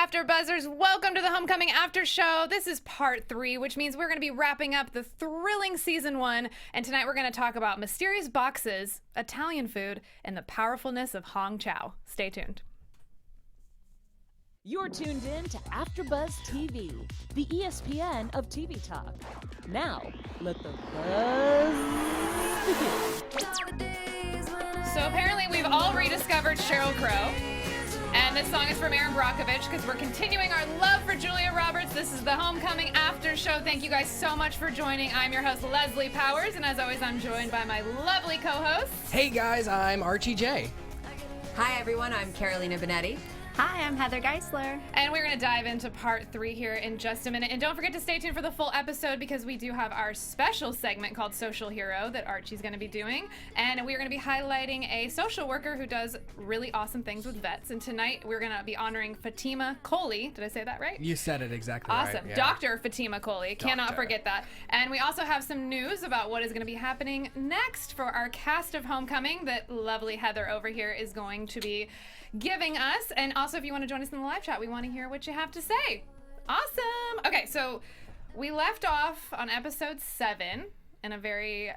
AfterBuzzers, welcome to the Homecoming After Show. This is part 3, which means we're going to be wrapping up the thrilling season 1, and tonight we're going to talk about mysterious boxes, Italian food, and the powerfulness of Hong Chau. Stay tuned. You're tuned in to AfterBuzz TV, the ESPN of TV talk. Now, let the buzz begin. So apparently we've all rediscovered Sheryl Crow. And this song is from Aaron Brockovich because we're continuing our love for Julia Roberts. This is the Homecoming After Show. Thank you guys so much for joining. I'm your host, Lesley Powers, and as always, I'm joined by my lovely co-hosts. Hey guys, I'm Archie Jay. Hi everyone, I'm Carolina Bonetti. Hi, I'm Heather Geisler. And we're going to dive into part 3 here in just a minute. And don't forget to stay tuned for the full episode because we do have our special segment called Social Hero that Archie's going to be doing. And we're going to be highlighting a social worker who does really awesome things with vets. And tonight we're going to be honoring Fatima Coley. Did I say that right? You said it exactly awesome. right. Yeah. Dr. Fatima Coley. Cannot forget that. And we also have some news about what is going to be happening next for our cast of Homecoming that lovely Heather over here is going to be giving us. And also, if you want to join us in the live chat, we want to hear what you have to say. Awesome. Okay, so we left off on episode 7 in a very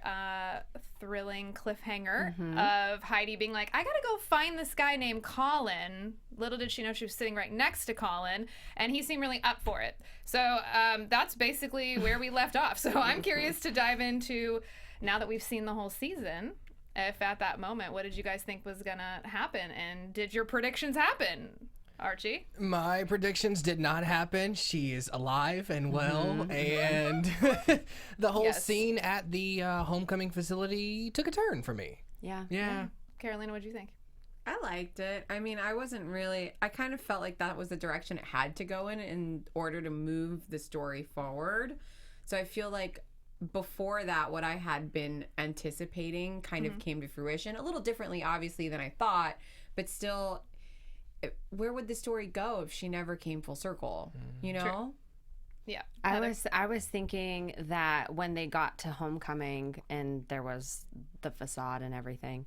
thrilling cliffhanger of Heidi being like, I gotta go find this guy named Colin. Little did she know she was sitting right next to Colin, and he seemed really up for it. So that's basically where we left off. So I'm curious to dive into, now that we've seen the whole season, if at that moment, what did you guys think was gonna happen? And did your predictions happen, Archie? My predictions did not happen. She is alive and well, and the whole scene at the homecoming facility took a turn for me. Yeah. Carolina, what did you think? I liked it. I mean, I kind of felt like that was the direction it had to go in order to move the story forward. So I feel like before that, what I had been anticipating kind of came to fruition a little differently, obviously, than I thought, but still, where would the story go if she never came full circle? You know? True. Yeah. I was thinking that when they got to homecoming and there was the facade and everything,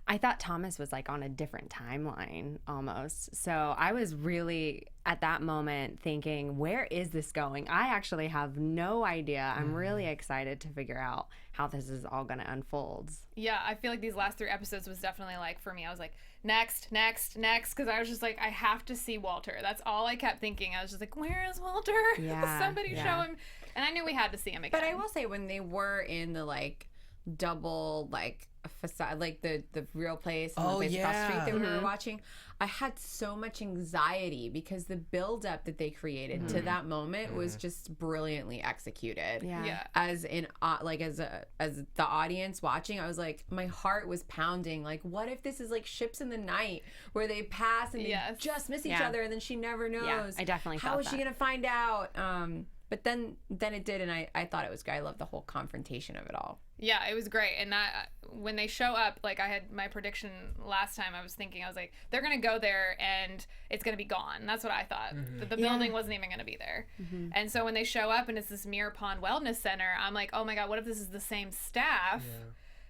I thought Thomas was like on a different timeline almost. So I was really at that moment thinking, where is this going? I actually have no idea. I'm really excited to figure out how this is all going to unfold. Yeah, I feel like these last 3 episodes was definitely like, for me, I was like, next, because I was just like, I have to see Walter. That's all I kept thinking. I was just like, where is Walter? Yeah, Somebody show him. And I knew we had to see him again. But I will say, when they were in the like double like facade, like the real place and the place across the street that we were watching, I had so much anxiety because the build up that they created to that moment was just brilliantly executed. Yeah. As in as the audience watching, I was like, my heart was pounding, like, what if this is like Ships in the Night where they pass and they just miss each other and then she never knows. Yeah, I definitely felt how is she that. gonna find out? But then it did, and I thought it was great. I love the whole confrontation of it all. Yeah, it was great. And that when they show up, like I had my prediction last time, I was like, they're going to go there and it's going to be gone. That's what I thought. The building wasn't even going to be there. And so when they show up and it's this Mirror Pond Wellness Center, I'm like, oh my God, what if this is the same staff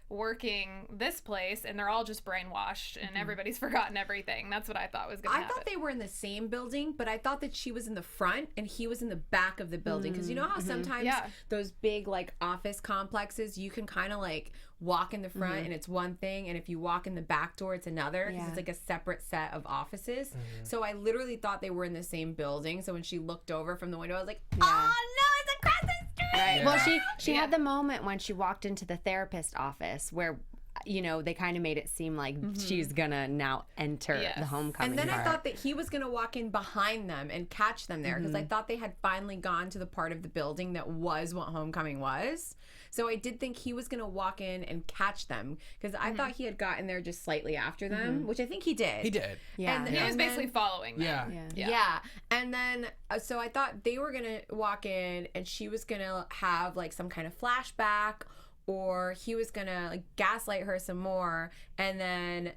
working this place and they're all just brainwashed and everybody's forgotten everything? That's what I thought was going to happen. I thought they were in the same building, but I thought that she was in the front and he was in the back of the building. Because you know how sometimes those big like office complexes, you can kind of like walk in the front and it's one thing, and if you walk in the back door, it's another, because it's like a separate set of offices. So I literally thought they were in the same building. So when she looked over from the window, I was like, oh no, it's across the street. Right. Well, she had the moment when she walked into the therapist office where, you know, they kind of made it seem like she's gonna now enter the homecoming And then part. I thought that he was gonna walk in behind them and catch them there, because I thought they had finally gone to the part of the building that was what homecoming was. So I did think he was gonna walk in and catch them, because I thought he had gotten there just slightly after them, which I think he did. He did. Yeah. He was basically following them. Yeah. And then, so I thought they were going to walk in and she was going to have like some kind of flashback, or he was going to like gaslight her some more. And then,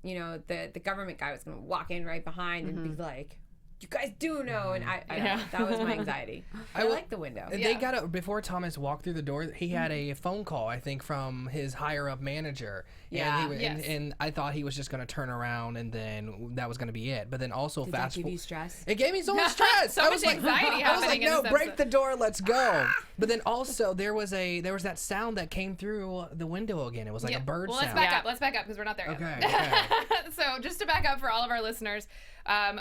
you know, the government guy was going to walk in right behind and be like, you guys do know. And I don't know. That was my anxiety. I like the window. They got before Thomas walked through the door, he had a phone call, I think, from his higher up manager. Yeah. And I thought he was just going to turn around and then that was going to be it. But then also Did that give you stress? It gave me so much stress. So much anxiety I was happening like, in no, this break episode. the door, let's go. But then also there was that sound that came through the window again. It was like a bird well, sound. Let's back up because we're not there Okay. yet. So just to back up for all of our listeners,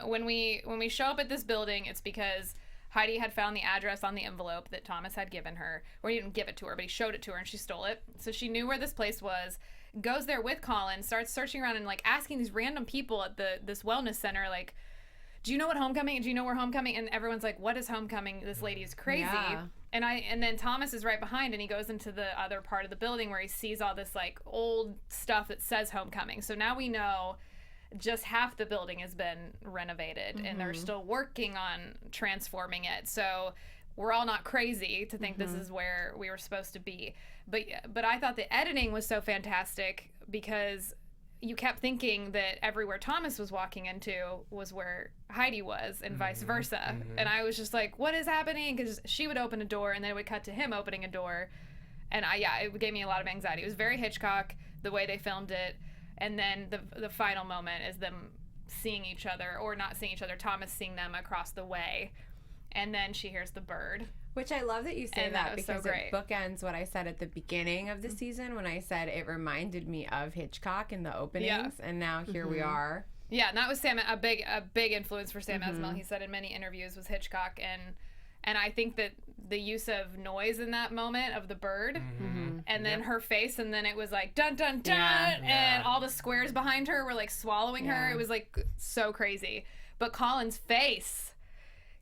when we show up at this building, it's because Heidi had found the address on the envelope that Thomas had given her, or he didn't give it to her, but he showed it to her and she stole it. So she knew where this place was, goes there with Colin, starts searching around and like asking these random people at this wellness center, like, do you know what homecoming? Do you know where homecoming? And everyone's like, what is homecoming? This lady is crazy. Yeah. And then Thomas is right behind and he goes into the other part of the building where he sees all this like old stuff that says homecoming. So now we know just half the building has been renovated and they're still working on transforming it. So we're all not crazy to think this is where we were supposed to be. But I thought the editing was so fantastic because you kept thinking that everywhere Thomas was walking into was where Heidi was and vice versa. And I was just like, what is happening? Because she would open a door and then it would cut to him opening a door. And it gave me a lot of anxiety. It was very Hitchcock, the way they filmed it. And then the final moment is them seeing each other, or not seeing each other, Thomas seeing them across the way. And then she hears the bird. Which I love that you say And that that was so because great. it bookends what I said at the beginning of the season when I said it reminded me of Hitchcock in the openings, and now here we are. Yeah, and that was Sam, a big influence for Sam Esmail. He said in many interviews was Hitchcock, and I think that the use of noise in that moment of the bird, and then her face, and then it was like dun dun dun, and all the squares behind her were like swallowing her. It was like so crazy. But Colin's face,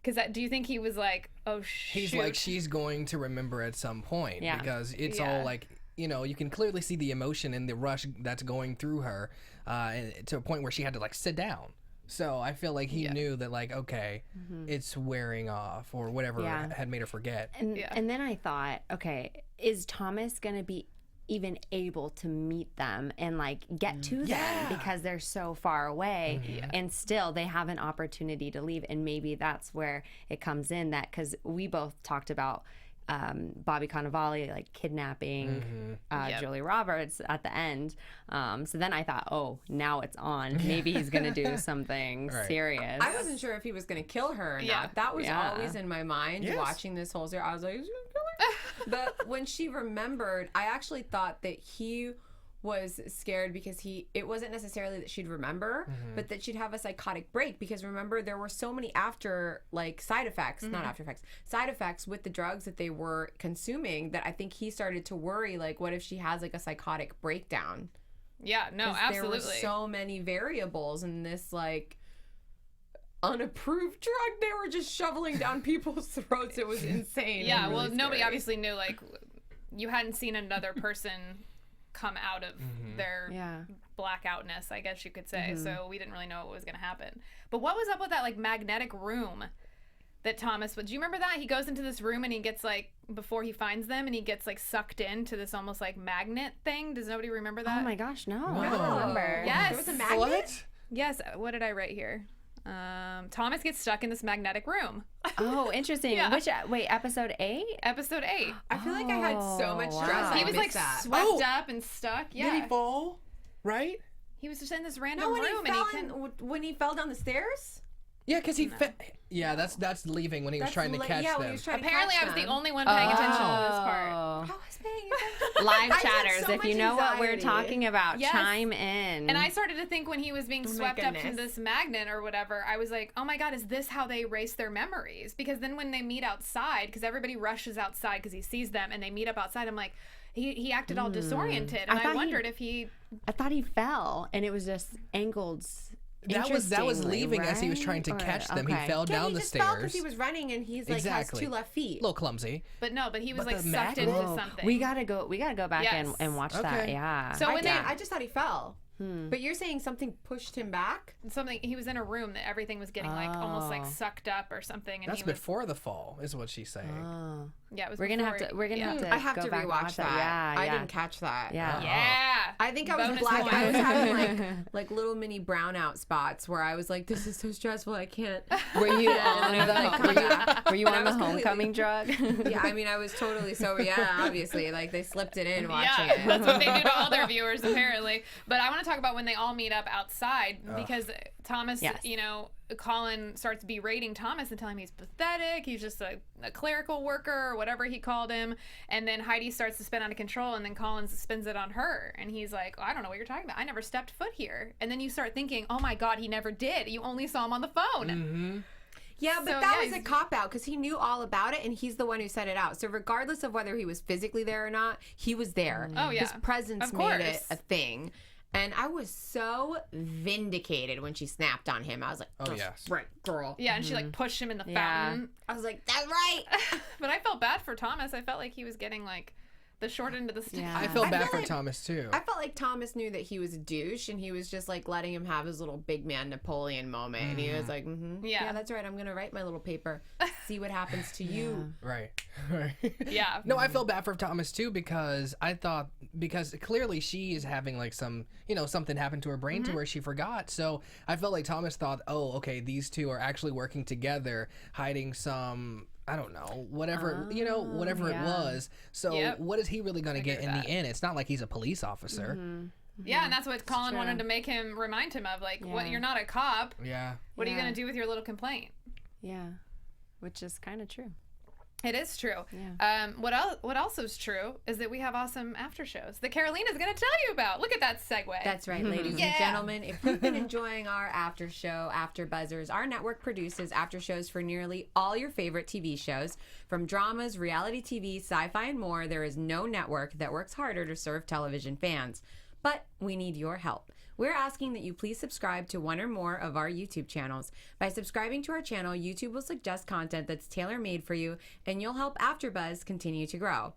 because do you think he was like, oh shoot? He's like, she's going to remember at some point because it's all like, you can clearly see the emotion and the rush that's going through her to a point where she had to like sit down. So I feel like he knew that, like, okay, it's wearing off or whatever had made her forget. And then I thought, okay, is Thomas going to be even able to meet them and like get to them because they're so far away and still they have an opportunity to leave? And maybe that's where it comes in, that because we both talked about Bobby Cannavale like kidnapping Julia Roberts at the end, so then I thought, oh, now it's on, maybe he's gonna do something serious. I wasn't sure if he was gonna kill her or not. That was always in my mind watching this whole series. I was like, is he gonna kill her? But when she remembered, I actually thought that he was scared because it wasn't necessarily that she'd remember, but that she'd have a psychotic break, because remember, there were so many side effects with the drugs that they were consuming, that I think he started to worry, like, what if she has like a psychotic breakdown? Yeah, no, absolutely. There were so many variables in this like unapproved drug they were just shoveling down people's throats. It was insane. Yeah, really well, nobody scary. obviously knew, like, you hadn't seen another person come out of their blackoutness, I guess you could say. So we didn't really know what was going to happen. But what was up with that like magnetic room that Thomas would? Do you remember that? He goes into this room and he gets like, before he finds them, and he gets like sucked into this almost like magnet thing. Does nobody remember that? Oh my gosh, no. No. I don't remember. Yes. There was a magnet? What? Yes. What did I write here? Thomas gets stuck in this magnetic room. Oh, interesting. Yeah. Which, wait, episode 8? Episode 8. I feel like I had so much stress. wow. I He was like missed that. swept up and stuck. Yeah. Did he fall? Right? He was just in this random No, when room, he and fell he couldn't. when he fell down the stairs. Yeah, because he yeah, that's leaving when he was trying to catch when them. he was trying Apparently, to I catch was the them. only one paying attention to this part. I was paying attention. Live I had chatters, so if you much know what we're anxiety. talking about, Yes. chime in. And I started to think when he was being my swept up from goodness. this magnet or whatever, I was like, oh my God, is this how they erase their memories? Because then when they meet outside, because everybody rushes outside because he sees them and they meet up outside, I'm like, he acted all disoriented. And I wondered if he... I thought he fell, and it was just angled. That was leaving as he was trying to Right? catch them. Okay. He fell Yeah, down he the just fell stairs. because he was running and he's like Exactly. has 2 left feet. A little clumsy. But he was But like the sucked magnet? into something. We gotta go back Yes. and watch that. Okay. Yeah. So when I just thought he fell. But you're saying something pushed him back? Something, he was in a room that everything was getting like almost like sucked up or something. And that's before the fall, is what she's saying. Oh. Yeah, it was. We're gonna have to. I have go to back and rewatch watch that. Yeah, I didn't catch that. Yeah. Yeah. I think I was Bonus black. point. I was having like little mini brownout spots where I was like, "This is so stressful. I can't." Were you on were you on the homecoming drug? Yeah, I mean, I was totally sober. Yeah, obviously, like they slipped it in watching it. That's what they do to all their viewers apparently. But I want to talk about when they all meet up outside because Thomas, you know, Colin starts berating Thomas and telling him he's pathetic. He's just a clerical worker or whatever he called him. And then Heidi starts to spin out of control, and then Colin spins it on her. And he's like, I don't know what you're talking about. I never stepped foot here. And then you start thinking, oh my God, he never did. You only saw him on the phone. Mm-hmm. Yeah, but that was a cop-out because he knew all about it, and he's the one who set it out. So regardless of whether he was physically there or not, he was there. Oh, yeah. His presence made it a thing. And I was so vindicated when she snapped on him. I was like, oh, yes. Right, girl. Yeah, and she like pushed him in the fountain. I was like, that's right. But I felt bad for Thomas. I felt like he was getting like the short end of the stick. Yeah. I felt bad for Thomas too. I felt like Thomas knew that he was a douche, and he was just like letting him have his little big man Napoleon moment. And he was like, yeah, that's right. I'm gonna write my little paper. See what happens to you. Right. Yeah. No, I felt bad for Thomas too because I thought clearly she is having like some, you know, something happened to her brain to where she forgot. So I felt like Thomas thought, oh, okay, these two are actually working together, hiding some, I don't know, whatever, you know, whatever it was. So what is he really going to get in the end? It's not like he's a police officer. Yeah, and that's what Colin wanted to make him remind him of. Like, what? You're not a cop. Yeah. What are you going to do with your little complaint? Yeah, which is kind of true. It is true. Yeah. What else is true is that we have awesome after shows that Carolina's going to tell you about. Look at that segue. That's right, ladies and gentlemen. If you've been enjoying our after show, AfterBuzzers, our network produces after shows for nearly all your favorite TV shows. From dramas, reality TV, sci-fi, and more, there is no network that works harder to serve television fans. But we need your help. We're asking that you please subscribe to one or more of our YouTube channels. By subscribing to our channel, YouTube will suggest content that's tailor-made for you, and you'll help AfterBuzz continue to grow.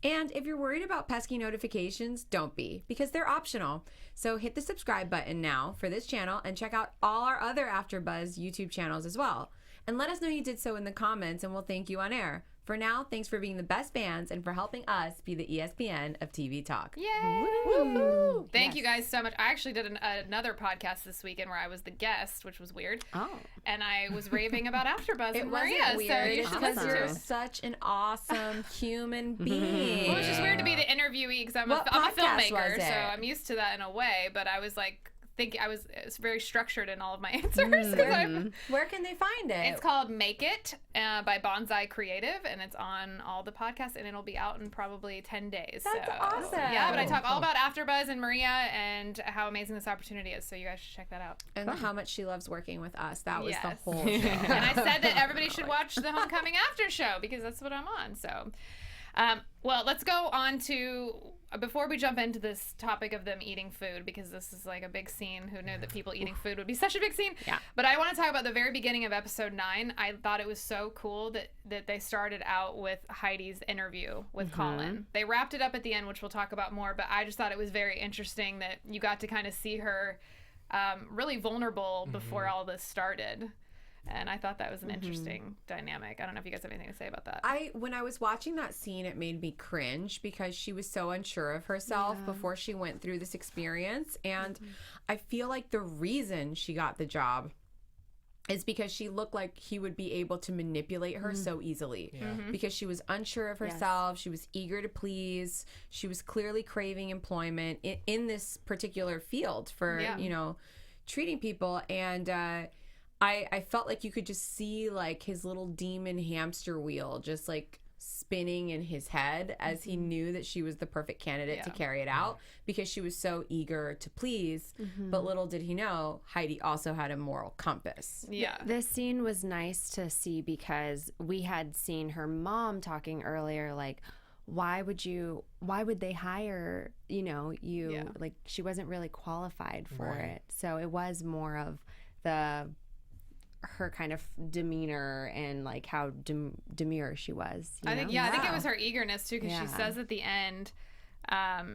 And if you're worried about pesky notifications, don't be, because they're optional. So hit the subscribe button now for this channel and check out all our other AfterBuzz YouTube channels as well. And let us know you did so in the comments, and we'll thank you on air. For now, thanks for being the best fans and for helping us be the ESPN of TV talk. Yay! Woo-hoo. Thank you guys so much. I actually did another podcast this weekend where I was the guest, which was weird. Oh. And I was raving about AfterBuzz with Maria. Weird. So you should because listen you're to it. such an awesome human being. Well, it's just weird to be the interviewee because I'm a filmmaker, so I'm used to that in a way. But I was like, it's very structured in all of my answers. Where can they find it? It's called Make It by Bonsai Creative, and it's on all the podcasts, and it'll be out in probably 10 days. That's awesome. Yeah, but I talk all about AfterBuzz and Maria and how amazing this opportunity is, so you guys should check that out. And how much she loves working with us. That was the whole show. And I said that everybody should watch the Homecoming After Show because that's what I'm on. So, well, let's go on to, before we jump into this topic of them eating food, because this is like a big scene. Who knew that people eating food would be such a big scene? Yeah. But I want to talk about the very beginning of episode 9. I thought it was so cool that they started out with Heidi's interview with Colin. They wrapped it up at the end, which we'll talk about more, but I just thought it was very interesting that you got to kind of see her really vulnerable before all this started. And I thought that was an interesting dynamic. I don't know if you guys have anything to say about that. When I was watching that scene, it made me cringe because she was so unsure of herself before she went through this experience. And I feel like the reason she got the job is because she looked like he would be able to manipulate her so easily. Because she was unsure of herself. She was eager to please. She was clearly craving employment in this particular field for, you know, treating people. And I felt like you could just see like his little demon hamster wheel just like spinning in his head as he knew that she was the perfect candidate to carry it out because she was so eager to please. But little did he know, Heidi also had a moral compass. Yeah. This scene was nice to see because we had seen her mom talking earlier, like, why would they hire, you know, you, like, she wasn't really qualified for it. So it was more of her kind of demeanor and like how demure she was. I think it was her eagerness too, because she says at the end,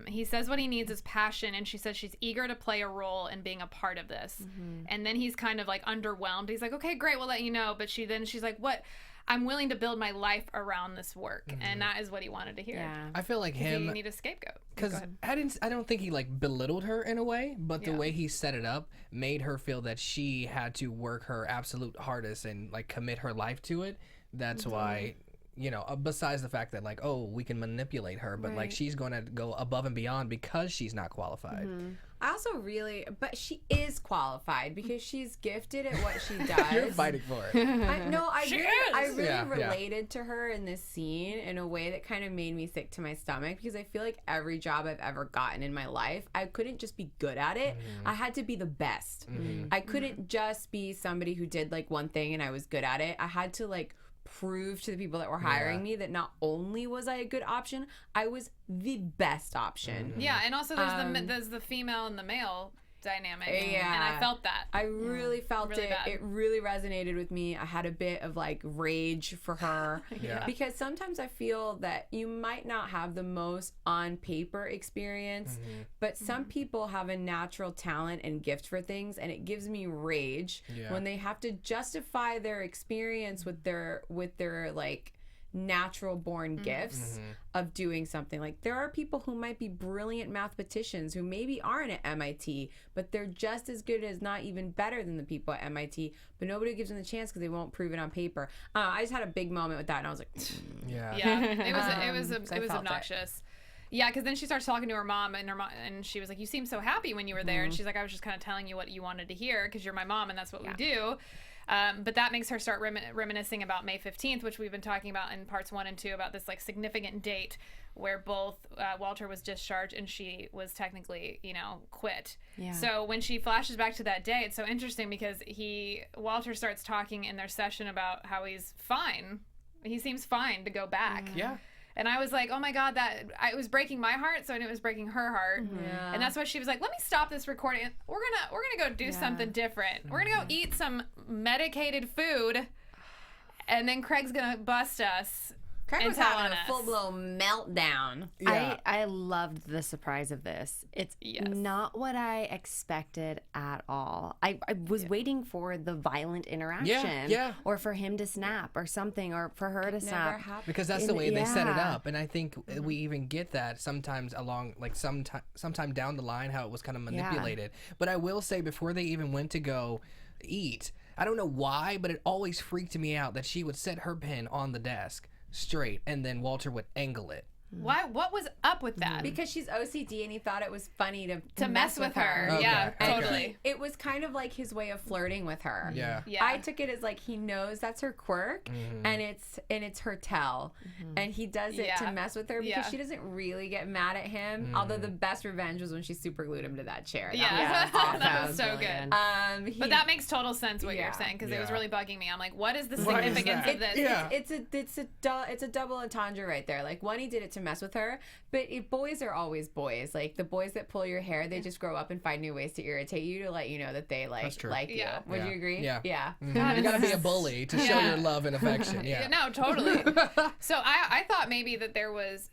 He says what he needs is passion, and she says she's eager to play a role in being a part of this. And then he's kind of like underwhelmed. He's like, okay, great, we'll let you know. But she's like, what? I'm willing to build my life around this work, and that is what he wanted to hear. Yeah. I feel like him. You need a scapegoat. Because I don't think he like belittled her in a way, but the way he set it up made her feel that she had to work her absolute hardest and like commit her life to it. That's why, you know, besides the fact that like, oh, we can manipulate her, but like she's going to go above and beyond because she's not qualified. I also but she is qualified because she's gifted at what she does. You're fighting for it. I really related to her in this scene in a way that kind of made me sick to my stomach because I feel like every job I've ever gotten in my life, I couldn't just be good at it. I had to be the best. I couldn't just be somebody who did like one thing and I was good at it. I had to like prove to the people that were hiring me that not only was I a good option, I was the best option. Yeah, and also there's the female and the male dynamic. Yeah. And I felt that. I really felt really it. bad. It really resonated with me. I had a bit of like rage for her because sometimes I feel that you might not have the most on paper experience, but some people have a natural talent and gift for things, and it gives me rage when they have to justify their experience with their like natural born gifts of doing something. Like there are people who might be brilliant mathematicians who maybe aren't at MIT, but they're just as good as not even better than the people at MIT, but nobody gives them the chance because they won't prove it on paper. I just had a big moment with that and I was like it was obnoxious. Yeah, because then she starts talking to her mom, and she was like, you seemed so happy when you were there. And she's like, I was just kind of telling you what you wanted to hear because you're my mom and that's what we do. But that makes her start reminiscing about May 15th, which we've been talking about in parts 1 and 2 about this like significant date where both Walter was discharged and she was technically, quit. Yeah. So when she flashes back to that day, it's so interesting because Walter starts talking in their session about how he's fine. He seems fine to go back. Yeah. And I was like, oh my God, it was breaking my heart, so I knew it was breaking her heart. Yeah. And that's why she was like, let me stop this recording. We're gonna go do something different. We're gonna go eat some medicated food, and then Craig's gonna bust us. Craig was having a full-blown meltdown. Yeah. I loved the surprise of this. It's not what I expected at all. I was waiting for the violent interaction or for him to snap or something or for her to snap. Because that's the way they set it up. And I think we even get that sometimes along, like sometime down the line, how it was kind of manipulated. But I will say before they even went to go eat, I don't know why, but it always freaked me out that she would set her pen on the desk straight and then Walter would angle it. Why? What was up with that? Because she's OCD and he thought it was funny to mess with her. Okay. Yeah, And totally. It was kind of like his way of flirting with her. Yeah. I took it as like he knows that's her quirk and it's her tell. And he does it to mess with her because she doesn't really get mad at him. Although the best revenge was when she super glued him to that chair. That was so good. But that makes total sense what you're saying because it was really bugging me. I'm like, what is the significance of this? It's a double entendre right there. Like one, he did it to mess with her, but boys are always boys. Like the boys that pull your hair, they just grow up and find new ways to irritate you to let you know that they like you. Would you agree? Yeah. You gotta be a bully to show your love and affection. Yeah. No, totally. So I thought maybe that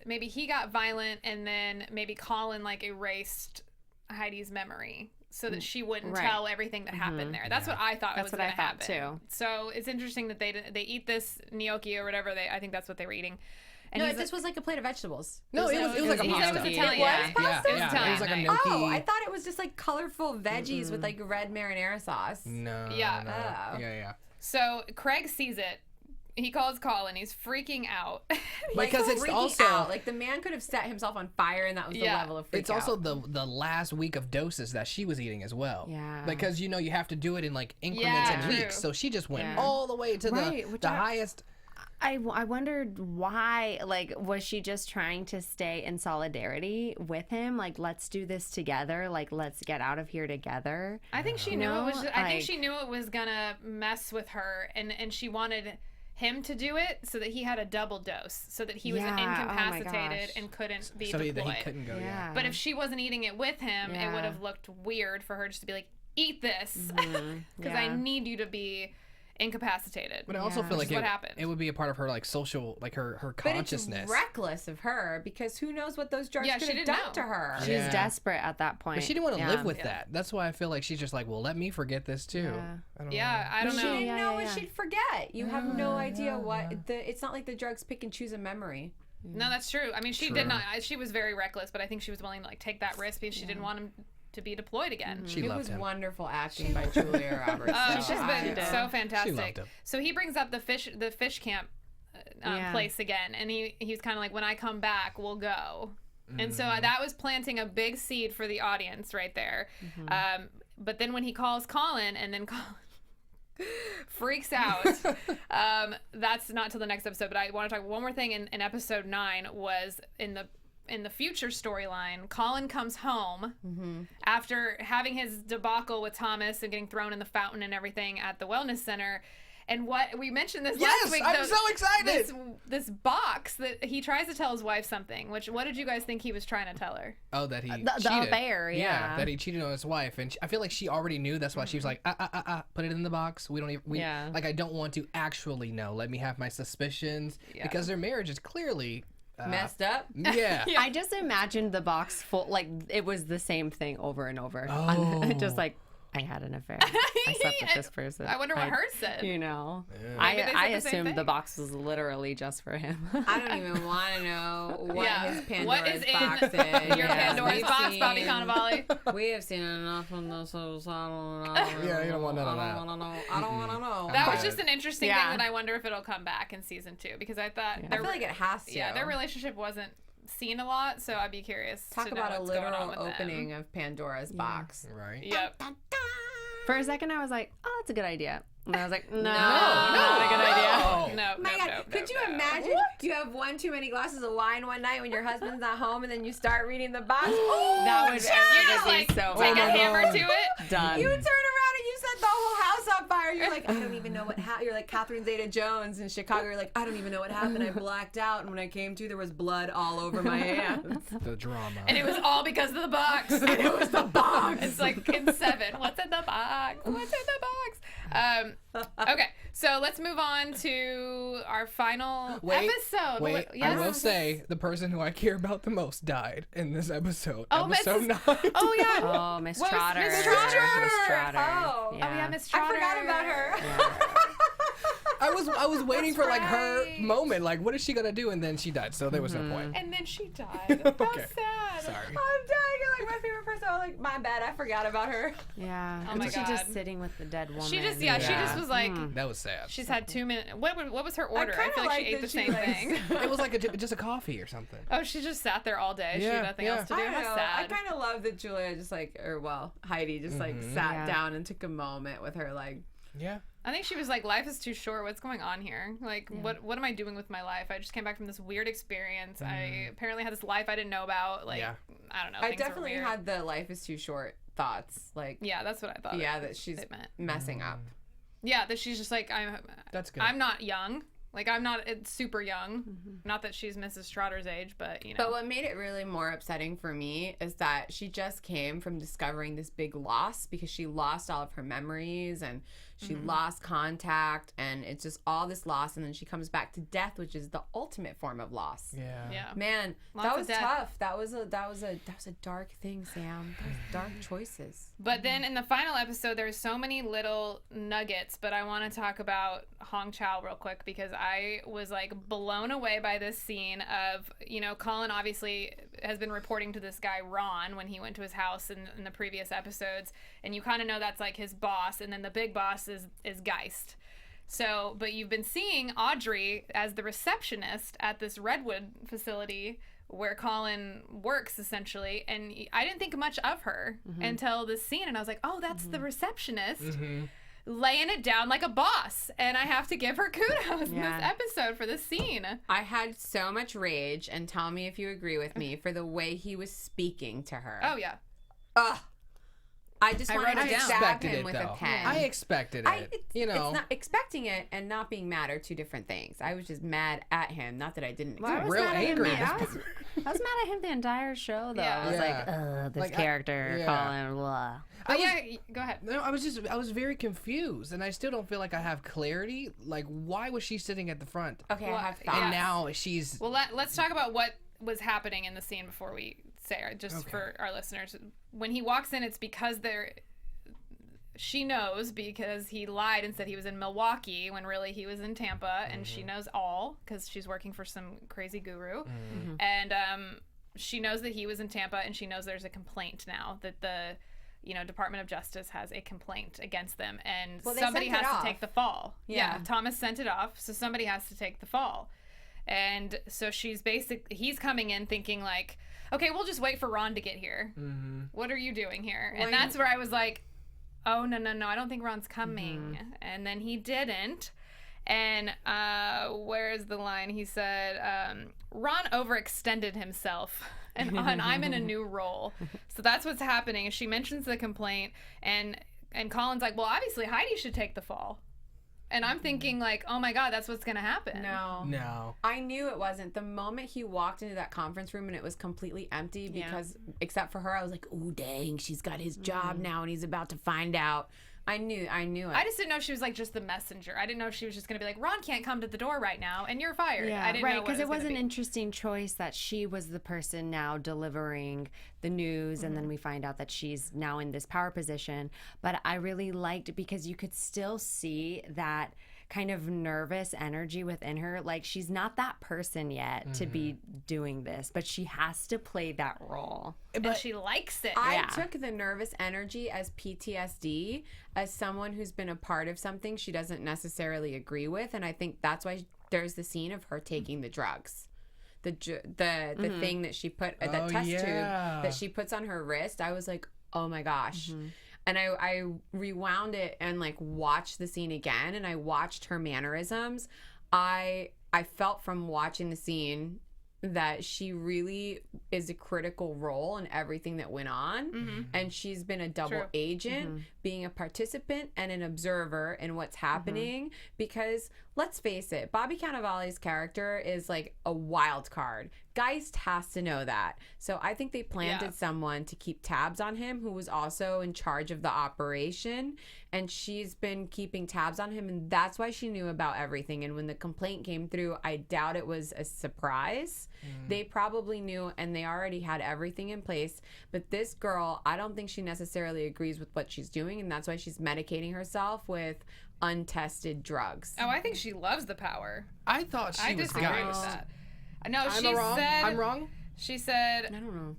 maybe he got violent and then maybe Colin like erased Heidi's memory so that she wouldn't tell everything that happened there. That's what I thought was going to happen. Too. So it's interesting that they eat this gnocchi or whatever. I think that's what they were eating. And this was like a plate of vegetables. No, it was like a pasta. It was Italian. It was like a gnocchi. Oh, I thought it was just like colorful veggies with like red marinara sauce. No. Yeah. Yeah. So Craig sees it. He calls Colin. He's freaking out. Because it's also like the man could have set himself on fire, and that was the level of freak It's also the last week of doses that she was eating as well. Yeah. Because you have to do it in like increments of weeks. So she just went all the way to the highest. I wondered why, like, was she just trying to stay in solidarity with him? Like, let's do this together. Like, let's get out of here together. I think she knew it was. I think she knew it was gonna mess with her, and she wanted him to do it so that he had a double dose, so that he was incapacitated and couldn't be deployed. That he couldn't go. Yeah. But if she wasn't eating it with him, it would have looked weird for her just to be like, eat this, because I need you to be incapacitated. But I also feel like what happened. It would be a part of her like social, like her consciousness. But it's reckless of her because who knows what those drugs could have done to her. She's desperate at that point. But she didn't want to live with that. That's why I feel like she's just like, well, let me forget this too. I don't know. She didn't know what she'd forget. You have no idea what it's not like the drugs pick and choose a memory. No, that's true. I mean, she did not. She was very reckless, but I think she was willing to like take that risk because she didn't want him to be deployed again. She loved him. It was wonderful acting by Julia Roberts. She's been so fantastic. She loved him. So he brings up the fish camp place again, and he's kind of like, when I come back, we'll go. And so that was planting a big seed for the audience right there. But then when he calls Colin, and then Colin freaks out. That's not till the next episode, but I want to talk one more thing. In episode 9 was in the future storyline, Colin comes home after having his debacle with Thomas and getting thrown in the fountain and everything at the wellness center. And what we mentioned this last week, I'm so excited. This box that he tries to tell his wife something. What did you guys think he was trying to tell her? Oh, that he cheated. The bear, that he cheated on his wife, and I feel like she already knew. That's why she was like, put it in the box. We don't even. Like, I don't want to actually know. Let me have my suspicions because their marriage is clearly messed up. Yeah. I just imagined the box full, like it was the same thing over and over. Just like, I had an affair. I slept with this person. I wonder what hers said. You know, Yeah. I assumed the box was literally just for him. I don't even want to know what his Pandora's box is. Your Pandora's box, Bobby Cannavale. We have seen enough of this. I don't know. Yeah, you don't want none of that. I don't want to know. That was just an interesting thing that I wonder if it'll come back in season 2, because I thought I feel like it has to. Yeah, their relationship wasn't seen a lot, so I'd be curious. Talk to know about a what's going on literal with opening them. of Pandora's box. Right. Yep. For a second, I was like, "Oh, that's a good idea," and I was like, "No, not a good idea." No. My God, could you imagine you have one too many glasses of wine one night when your husband's not home, and then you start reading the box? That would You just like so take a bad. hammer to it. Done. You turn around and you set the whole house on fire. You're like, I don't even know what happened. You're like Catherine Zeta-Jones in Chicago. You're like, I don't even know what happened. I blacked out, and when I came to, there was blood all over my hands. The drama. And it was all because of the box. It was the box. It's like in 7. What's in the box? What's in the box? Okay, so let's move on to our final episode. Wait, I will say the person who I care about the most died in this episode. Oh, episode 9. Oh, yeah. Oh, Miss What was Trotter. Miss Trotter? Miss Trotter. Oh. Yeah, Miss Trotter. I forgot about her. I was waiting for like her moment. Like, what is she gonna do? And then she died. So there was no point. And then she died. How sad. Sorry. I'm dying. You're like my favorite person. I'm like, my bad. I forgot about her. Yeah. Oh my She God. just sitting with the dead woman. She just she just was like, That was sad. she's had 2 minutes. What was her order? I kinda feel like she like ate the that same she, thing. It was like just a coffee or something. Oh, she just sat there all day. She had nothing else to do. I don't How know. sad. I kind of love that Julia just like, Heidi just like sat down and took a moment with her like. Yeah. I think she was like, life is too short. What's going on here? Like, what am I doing with my life? I just came back from this weird experience. I apparently had this life I didn't know about. Like, I don't know. I things were definitely weird. had the life is too short thoughts. Like, Yeah, that's what I thought. yeah, that she's messing up. Yeah, that she's just like, That's good. I'm not young. Like, I'm not super young. Not that she's Mrs. Trotter's age, but, you know. But what made it really more upsetting for me is that she just came from discovering this big loss because she lost all of her memories and she lost contact, and it's just all this loss, and then she comes back to death, which is the ultimate form of loss. Yeah. Man, Lots that of was death. tough. That was a dark thing, Sam. That was dark choices. But then in the final episode, there's so many little nuggets, but I want to talk about Hong Chau real quick because I was like blown away by this scene of, you know, Colin obviously has been reporting to this guy, Ron, when he went to his house in the previous episodes. And you kind of know that's like his boss. And then the big boss is Geist. So, but you've been seeing Audrey as the receptionist at this Redwood facility where Colin works, essentially, and I didn't think much of her until this scene, and I was like, oh, that's the receptionist laying it down like a boss, and I have to give her kudos in this episode for this scene. I had so much rage, and tell me if you agree with me, for the way he was speaking to her. Oh, yeah. Ugh. I just wanted to stab him it, with though. a pen. I expected it. It's not expecting it and not being mad are two different things. I was just mad at him, not that I didn't. Well, I was real mad at him. angry. I was mad at him the entire show, though. Yeah. I was like, this Like, character, Colin, blah. But go ahead. No, I was very confused, and I still don't feel like I have clarity. Like, why was she sitting at the front? Okay, Well, I have thoughts. And now she's. Well, let's talk about what was happening in the scene before we say it, just for our listeners. When he walks in, it's because she knows because he lied and said he was in Milwaukee when really he was in Tampa, and she knows all because she's working for some crazy guru. And she knows that he was in Tampa, and she knows there's a complaint now that the Department of Justice has a complaint against them, and somebody has to take the fall. Yeah, Thomas sent it off, so somebody has to take the fall. And so he's coming in thinking like, okay, we'll just wait for Ron to get here. What are you doing here? And that's where I was like, oh, no, I don't think Ron's coming. And then he didn't. And where is the line? He said, Ron overextended himself, and I'm in a new role. So that's what's happening. She mentions the complaint, and Colin's like, well, obviously Heidi should take the fall. And I'm thinking like, oh my God, that's what's going to happen. No. I knew it wasn't. The moment he walked into that conference room and it was completely empty because except for her, I was like, oh, dang, she's got his job now and he's about to find out. I knew it. I just didn't know she was like just the messenger. I didn't know she was just going to be like, Ron can't come to the door right now and you're fired. Yeah, I didn't know because it was an interesting choice that she was the person now delivering the news, and then we find out that she's now in this power position. But I really liked because you could still see that kind of nervous energy within her. Like, she's not that person yet to be doing this, but she has to play that role. And she likes it. I took the nervous energy as PTSD, as someone who's been a part of something she doesn't necessarily agree with, and I think that's why there's the scene of her taking the drugs. The thing that she put, the test tube that she puts on her wrist, I was like, oh my gosh. And I rewound it and like watched the scene again, and I watched her mannerisms. I felt from watching the scene that she really is a critical role in everything that went on. And she's been a double agent, being a participant and an observer in what's happening. Because let's face it, Bobby Cannavale's character is like a wild card. Geist has to know that. So I think they planted someone to keep tabs on him who was also in charge of the operation. And she's been keeping tabs on him, and that's why she knew about everything. And when the complaint came through, I doubt it was a surprise. They probably knew, and they already had everything in place. But this girl, I don't think she necessarily agrees with what she's doing, and that's why she's medicating herself with untested drugs. Oh, I think she loves the power. I thought she was disagree with that. No, I'm wrong? She said, I don't know.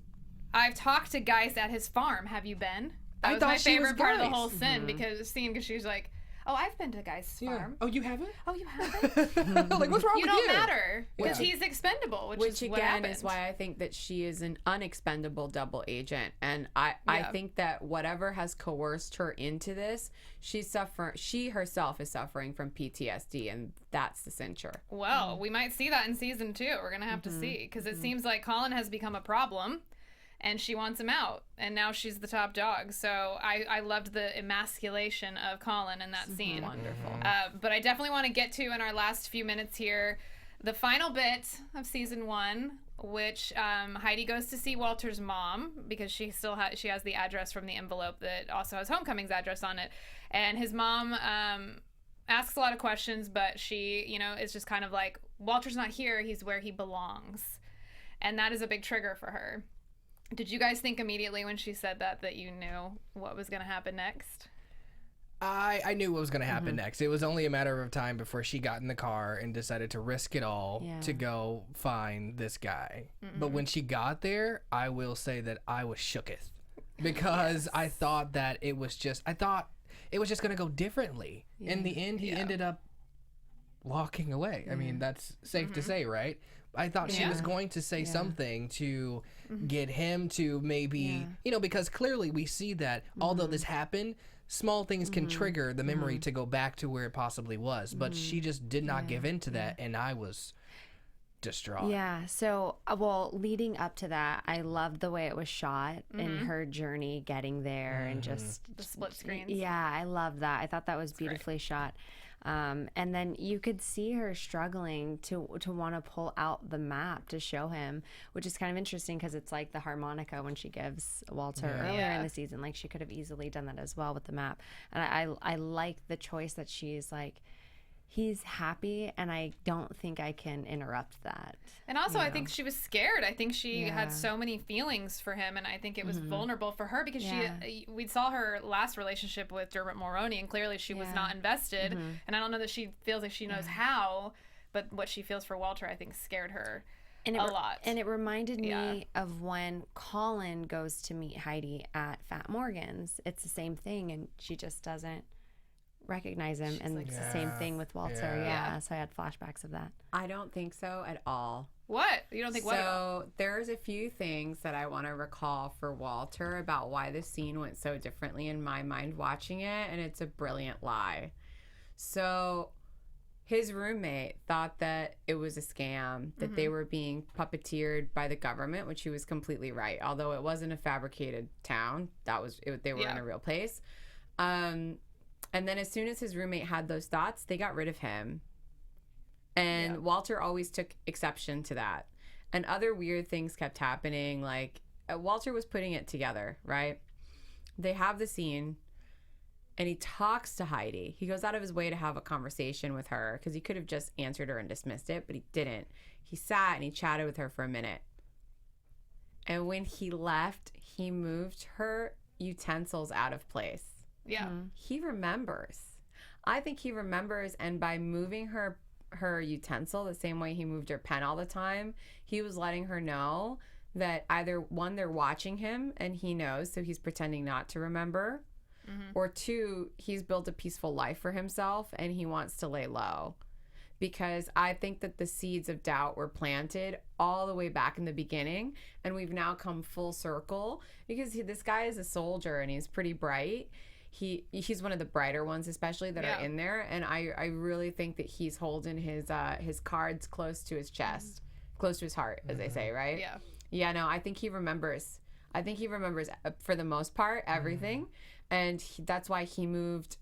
I've talked to Geist at his farm. Have you been? That was my favorite part of the whole scene because she was like, oh, I've been to Geist's farm. Oh, you haven't? Oh, you haven't? Like, what's wrong with you? You don't matter because he's expendable, which is again what happened. is why I think that she is an unexpendable double agent. And I think that whatever has coerced her into this, she herself is suffering from PTSD, and that's the cincher. Well, we might see that in season 2. We're going to have to see, because it seems like Colin has become a problem. And she wants him out, and now she's the top dog. So I loved the emasculation of Colin in that scene. Wonderful. But I definitely want to get to, in our last few minutes here, the final bit of season 1, which Heidi goes to see Walter's mom because she still she has the address from the envelope that also has Homecoming's address on it. And his mom asks a lot of questions, but she, is just kind of like, Walter's not here, he's where he belongs. And that is a big trigger for her. Did you guys think immediately when she said that you knew what was going to happen next? I knew what was going to happen next. It was only a matter of time before she got in the car and decided to risk it all to go find this guy. But when she got there, I will say that I was shooketh because I thought that it was just going to go differently. In the end, he ended up walking away. I mean, that's safe to say, right? I thought she was going to say something to get him to maybe, because clearly we see that although this happened, small things can trigger the memory to go back to where it possibly was. But she just did not give in to that, and I was distraught. Yeah. So, well, leading up to that, I loved the way it was shot and her journey getting there and just the split screens. Yeah, I love that. I thought that was beautifully shot. And then you could see her struggling to want to pull out the map to show him, which is kind of interesting because it's like the harmonica when she gives Walter earlier in the season. Like she could have easily done that as well with the map. And I like the choice that she's like, he's happy and I don't think I can interrupt that. And also I think she was scared. I think she had so many feelings for him, and I think it was vulnerable for her because we saw her last relationship with Dermot Mulroney, and clearly she was not invested. And I don't know that she feels like she knows how, but what she feels for Walter I think scared her a lot. And it reminded me of when Colin goes to meet Heidi at Fat Morgan's. It's the same thing, and she just doesn't recognize him. And it's the same thing with Walter. Yeah. So I had flashbacks of that. I don't think so at all. What? You don't think what at all? So there's a few things that I want to recall for Walter about why the scene went so differently in my mind watching it, and it's a brilliant lie. So his roommate thought that it was a scam, that they were being puppeteered by the government, which he was completely right. Although it wasn't a fabricated town, they were in a real place. And then as soon as his roommate had those thoughts, they got rid of him. And Walter always took exception to that. And other weird things kept happening. Like, Walter was putting it together, right? They have the scene, and he talks to Heidi. He goes out of his way to have a conversation with her because he could have just answered her and dismissed it, but he didn't. He sat and he chatted with her for a minute. And when he left, he moved her utensils out of place. Yeah. He remembers. I think he remembers, and by moving her utensil the same way he moved her pen all the time, he was letting her know that either one, they're watching him and he knows, so he's pretending not to remember, or two, he's built a peaceful life for himself and he wants to lay low. Because I think that the seeds of doubt were planted all the way back in the beginning, and we've now come full circle because this guy is a soldier and he's pretty bright. He's one of the brighter ones, especially that are in there, and I really think that he's holding his cards close to his chest, close to his heart, as they say, right? Yeah. No, I think he remembers. I think he remembers for the most part everything, and that's why he moved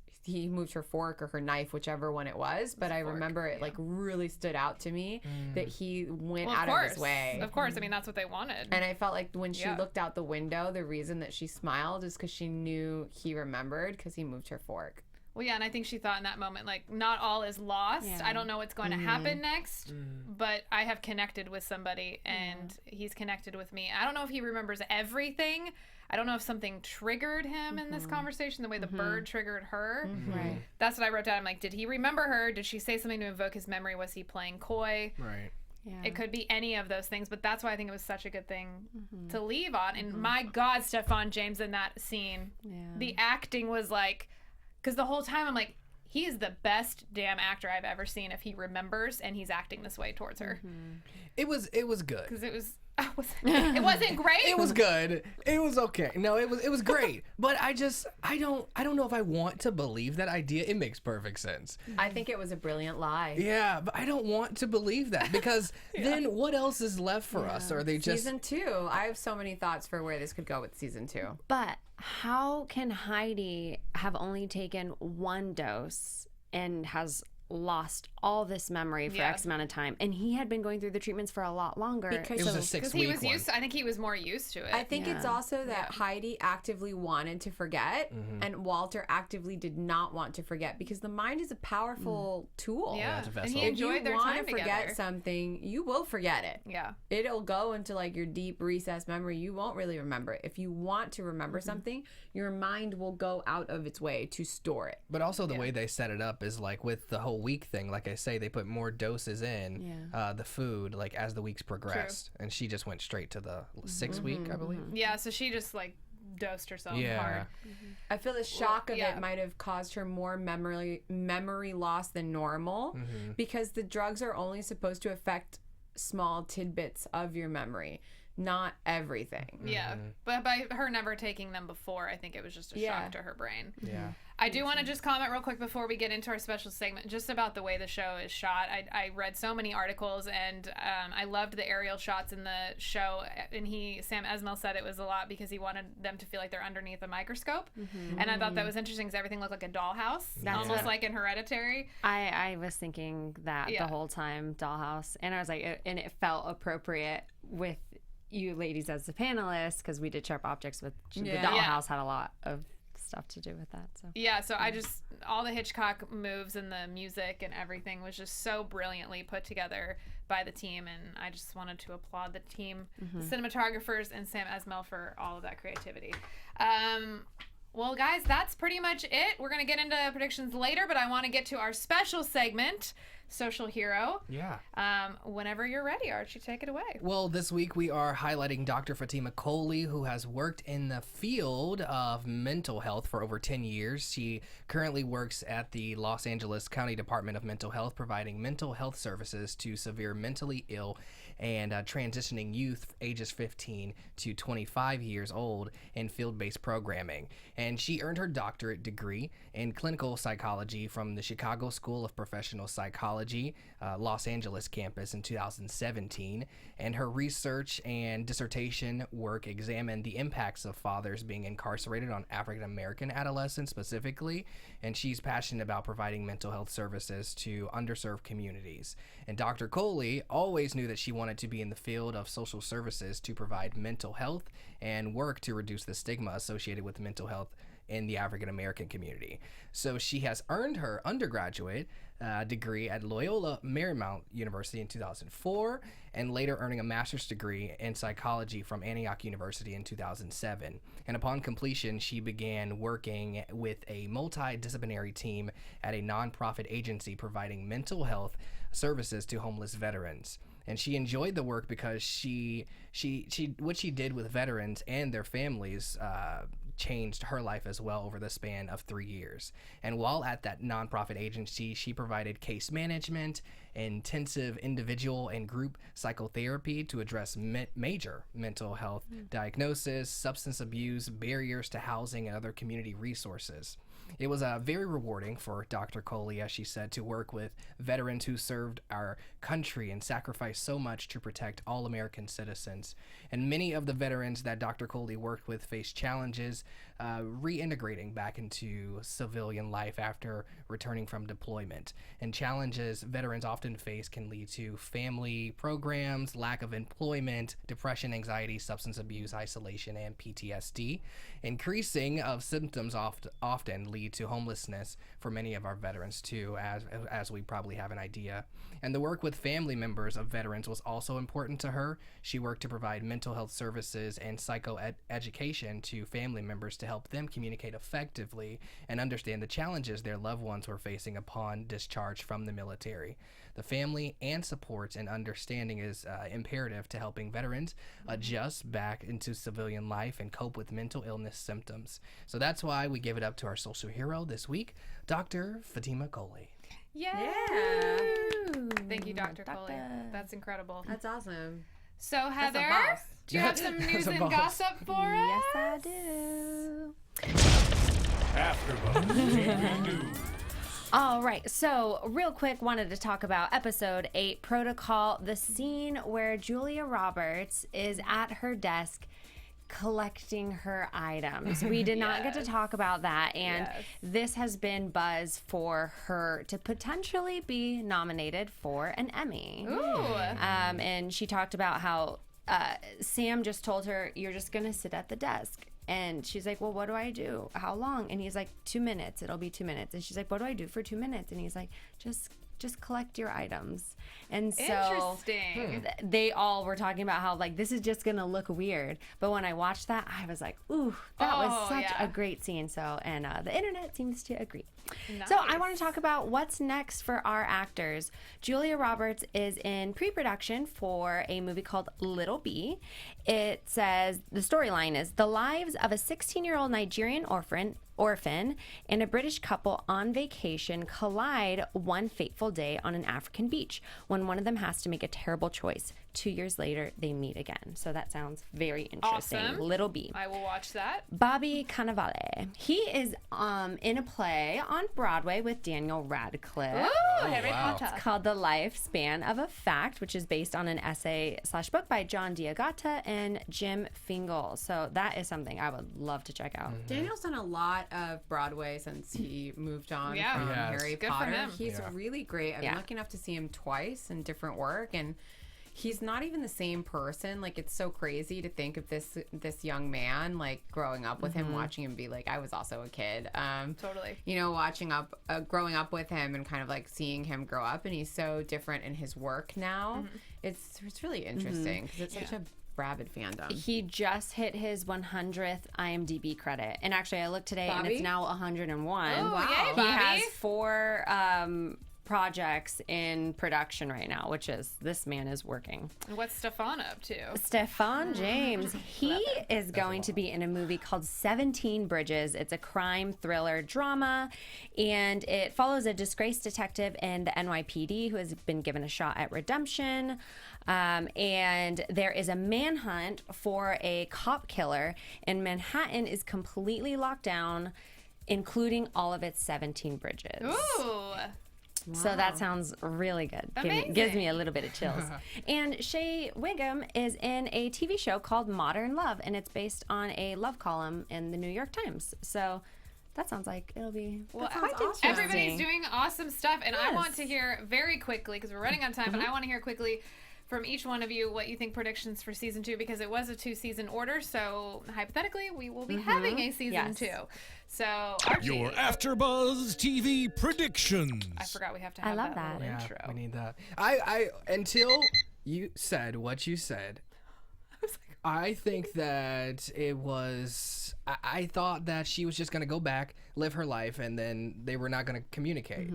her fork or her knife, whichever one it was. But I remember it like really stood out to me that he went out of his way. Of course. I mean, that's what they wanted. And I felt like when she looked out the window, the reason that she smiled is because she knew he remembered because he moved her fork. Well, yeah, and I think she thought in that moment, like, not all is lost. Yeah. I don't know what's going to happen next, but I have connected with somebody, and he's connected with me. I don't know if he remembers everything. I don't know if something triggered him in this conversation, the way the bird triggered her. Right. That's what I wrote down. I'm like, did he remember her? Did she say something to invoke his memory? Was he playing coy? Right. Yeah. It could be any of those things, but that's why I think it was such a good thing to leave on. And my God, Stephan James in that scene, the acting was like, because the whole time I'm like, he is the best damn actor I've ever seen if he remembers and he's acting this way towards her. It was good. Because it wasn't great. It was good. It was okay. No, it was great. But I don't know if I want to believe that idea. It makes perfect sense. I think it was a brilliant lie. Yeah, but I don't want to believe that because then what else is left for us? Or are they just Season 2? I have so many thoughts for where this could go with season 2. But how can Heidi have only taken one dose and has lost all this memory for X amount of time, and he had been going through the treatments for a lot longer? Because it was a 6-week one. I think he was more used to it. I think it's also that Heidi actively wanted to forget, and Walter actively did not want to forget, because the mind is a powerful tool. Yeah, it's a vessel. and he enjoyed their time together. If you want to forget something, you will forget it. Yeah. It'll go into like your deep recessed memory. You won't really remember it. If you want to remember something, your mind will go out of its way to store it. But also the way they set it up is like with the whole week thing, like I say, they put more doses in the food like as the weeks progressed. And she just went straight to the 6th week, I believe. Yeah, so she just like dosed herself hard. I feel the shock of it might have caused her more memory loss than normal, because the drugs are only supposed to affect small tidbits of your memory, not everything. Yeah, but by her never taking them before, I think it was just a shock to her brain. Yeah. I do want to just comment real quick before we get into our special segment, just about the way the show is shot. I read so many articles, and I loved the aerial shots in the show. And Sam Esmail said it was a lot because he wanted them to feel like they're underneath a microscope. And I thought that was interesting because everything looked like a dollhouse, almost like in Hereditary. I was thinking that the whole time, dollhouse, and I was like, and it felt appropriate with you ladies as the panelists because we did Sharp Objects with the dollhouse had a lot of stuff to do with that. So all the Hitchcock moves and the music and everything was just so brilliantly put together by the team, and I just wanted to applaud the team, the cinematographers, and Sam Esmail for all of that creativity. Well, guys, that's pretty much it. We're going to get into predictions later, but I want to get to our special segment, Social Hero. Yeah. Whenever you're ready, Archie, take it away. Well, this week we are highlighting Dr. Fatima Coley, who has worked in the field of mental health for over 10 years. She currently works at the Los Angeles County Department of Mental Health, providing mental health services to severe mentally ill and transitioning youth ages 15 to 25 years old in field-based programming. And she earned her doctorate degree in clinical psychology from the Chicago School of Professional Psychology, Los Angeles campus in 2017. And her research and dissertation work examined the impacts of fathers being incarcerated on African-American adolescents specifically. And she's passionate about providing mental health services to underserved communities. And Dr. Coley always knew that she wanted to be in the field of social services to provide mental health and work to reduce the stigma associated with mental health in the African American community. So she has earned her undergraduate degree at Loyola Marymount University in 2004, and later earning a master's degree in psychology from Antioch University in 2007. And upon completion, she began working with a multidisciplinary team at a nonprofit agency providing mental health services to homeless veterans. And she enjoyed the work because she what she did with veterans and their families changed her life as well over the span of 3 years. And while at that nonprofit agency, she provided case management, intensive individual and group psychotherapy to address major mental health diagnosis, substance abuse, barriers to housing, and other community resources. It was very rewarding for Dr. Coley, as she said, to work with veterans who served our country and sacrificed so much to protect all American citizens. And many of the veterans that Dr. Coley worked with faced challenges reintegrating back into civilian life after returning from deployment. And challenges veterans often face can lead to family programs, lack of employment, depression, anxiety, substance abuse, isolation, and PTSD. Increasing of symptoms often lead to homelessness for many of our veterans too, as we probably have an idea. And the work with family members of veterans was also important to her. She worked to provide mental health services and psychoeducation to family members to help them communicate effectively and understand the challenges their loved ones were facing upon discharge from the military. The family and support and understanding is imperative to helping veterans adjust back into civilian life and cope with mental illness symptoms. So that's why we give it up to our social hero this week, Dr. Fatima Coley. Yeah. Thank you, Dr. Coley. That's incredible. That's awesome. So, Heather, do you have some news and gossip for us? Yes, I do. AfterBuzz TV News. All right, so real quick, wanted to talk about episode 8, Protocol, the scene where Julia Roberts is at her desk collecting her items. We did not get to talk about that, and this has been buzz for her to potentially be nominated for an Emmy. Ooh. And she talked about how Sam just told her, you're just going to sit at the desk. And she's like, well, what do I do? How long? And he's like, 2 minutes. It'll be 2 minutes. And she's like, what do I do for 2 minutes? And he's like, just collect your items. And so they all were talking about how, like, this is just going to look weird. But when I watched that, I was like, ooh, that was such a great scene. So, and the internet seems to agree. Nice. So I want to talk about what's next for our actors. Julia Roberts is in pre-production for a movie called Little Bee. It says the storyline is the lives of a 16-year-old Nigerian orphan and a British couple on vacation collide one fateful day on an African beach when one of them has to make a terrible choice: 2 years later, they meet again. So that sounds very interesting. Awesome. Little B. I will watch that. Bobby Cannavale. He is in a play on Broadway with Daniel Radcliffe. Ooh, Harry wow. Potter. It's called The Lifespan of a Fact, which is based on an essay/book by John Diagata and Jim Fingal. So that is something I would love to check out. Daniel's done a lot of Broadway since he moved on Yeah. from Yes. Harry Good for Potter. him. He's Yeah. really great. I've been lucky enough to see him twice in different work, and he's not even the same person. Like, it's so crazy to think of this young man, like, growing up with him, watching him be like, I was also a kid. Totally. You know, growing up with him and kind of like seeing him grow up, and he's so different in his work now. It's really interesting because it's such a rabid fandom. He just hit his 100th IMDb credit. And actually, I looked today, and Bobby? it's now 101. Oh, Wow. yay, He Bobby. has 4 projects in production right now, which is, this man is working. What's Stefan up to? Stefan James, he is going to be in a movie called 17 Bridges. It's a crime thriller drama, and it follows a disgraced detective in the NYPD who has been given a shot at redemption. And there is a manhunt for a cop killer, and Manhattan is completely locked down, including all of its 17 bridges. Ooh. So that sounds really good. Amazing. Gives me a little bit of chills. And Shea Wiggum is in a TV show called Modern Love, and it's based on a love column in the New York Times. So that sounds like it'll be Well, sounds awesome. everybody's doing awesome stuff, and I Yes. want to hear very quickly, because we're running out of time, but I want to hear quickly from each one of you what you think predictions for season 2, because it was a 2-season order, so hypothetically we will be having a season 2. So Archie, Your AfterBuzz TV predictions. I forgot we have to have love that little Yeah, intro. we need that. I until you said what you said, I think that it was. I thought that she was just gonna go back, live her life, and then they were not gonna communicate.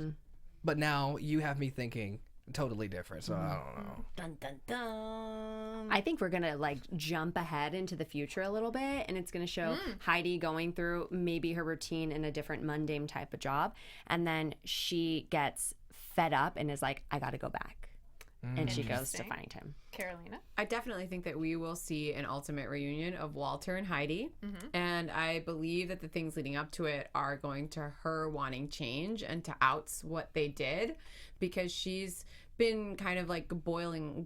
But now you have me thinking totally different. So I don't know. Dun, dun, dun. I think we're gonna like jump ahead into the future a little bit, and it's gonna show Heidi going through maybe her routine in a different mundane type of job, and then she gets fed up and is like, I gotta go back. And she goes to Interesting. find him. Carolina. I definitely think that we will see an ultimate reunion of Walter and Heidi. And I believe that the things leading up to it are going to her wanting change and to outs what they did, because she's been kind of like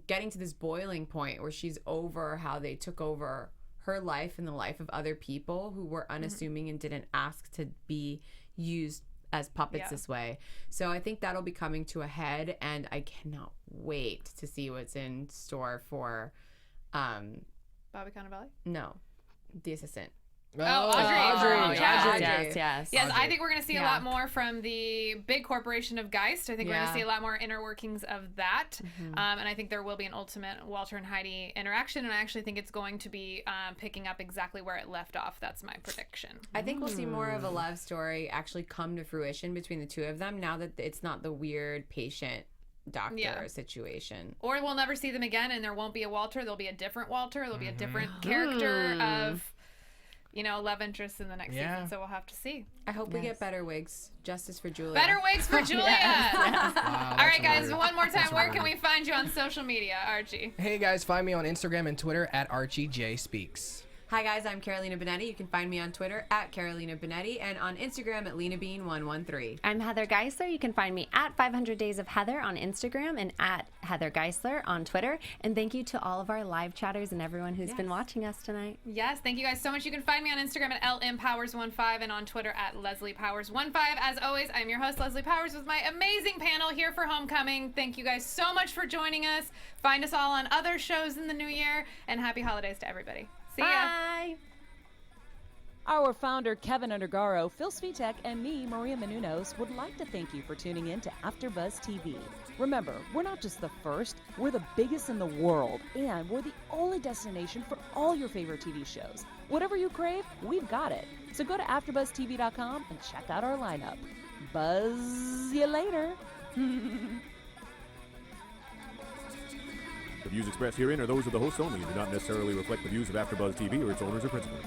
getting to this boiling point where she's over how they took over her life and the life of other people who were unassuming and didn't ask to be used as puppets this way. So I think that'll be coming to a head, and I cannot wait to see what's in store for Bobby Cannavale? no, the assistant. Audrey. Audrey. Yes. Yes, I think we're going to see a lot more from the big corporation of Geist. I think we're going to see a lot more inner workings of that. And I think there will be an ultimate Walter and Heidi interaction. And I actually think it's going to be picking up exactly where it left off. That's my prediction. I think we'll see more of a love story actually come to fruition between the two of them now that it's not the weird patient doctor situation. Or we'll never see them again, and there won't be a Walter. There'll be a different Walter. There'll be a different character of, love interest in the next season. So we'll have to see. I hope we get better wigs. Justice for Julia. Better wigs for Julia. Wow, All right, that's guys, weird. one more time. Where can we find you on social media, Archie? Hey guys, find me on Instagram and Twitter at Archie Jay Speaks. Hi guys, I'm Carolina Bonetti. You can find me on Twitter at Carolina Bonetti and on Instagram at LenaBean113. I'm Heather Geisler. You can find me at 500 Days of Heather on Instagram and at Heather Geisler on Twitter. And thank you to all of our live chatters and everyone who's been watching us tonight. Yes, thank you guys so much. You can find me on Instagram at LMPowers15 and on Twitter at Lesley Powers15. As always, I'm your host, Lesley Powers, with my amazing panel here for Homecoming. Thank you guys so much for joining us. Find us all on other shows in the new year, and happy holidays to everybody. See ya. Bye. Our founder, Kevin Undergaro, Phil Svitek, and me, Maria Menounos, would like to thank you for tuning in to AfterBuzz TV. Remember, we're not just the first, we're the biggest in the world, and we're the only destination for all your favorite TV shows. Whatever you crave, we've got it. So go to AfterBuzzTV.com and check out our lineup. Buzz you later. The views expressed herein are those of the hosts only and do not necessarily reflect the views of AfterBuzz TV or its owners or principals.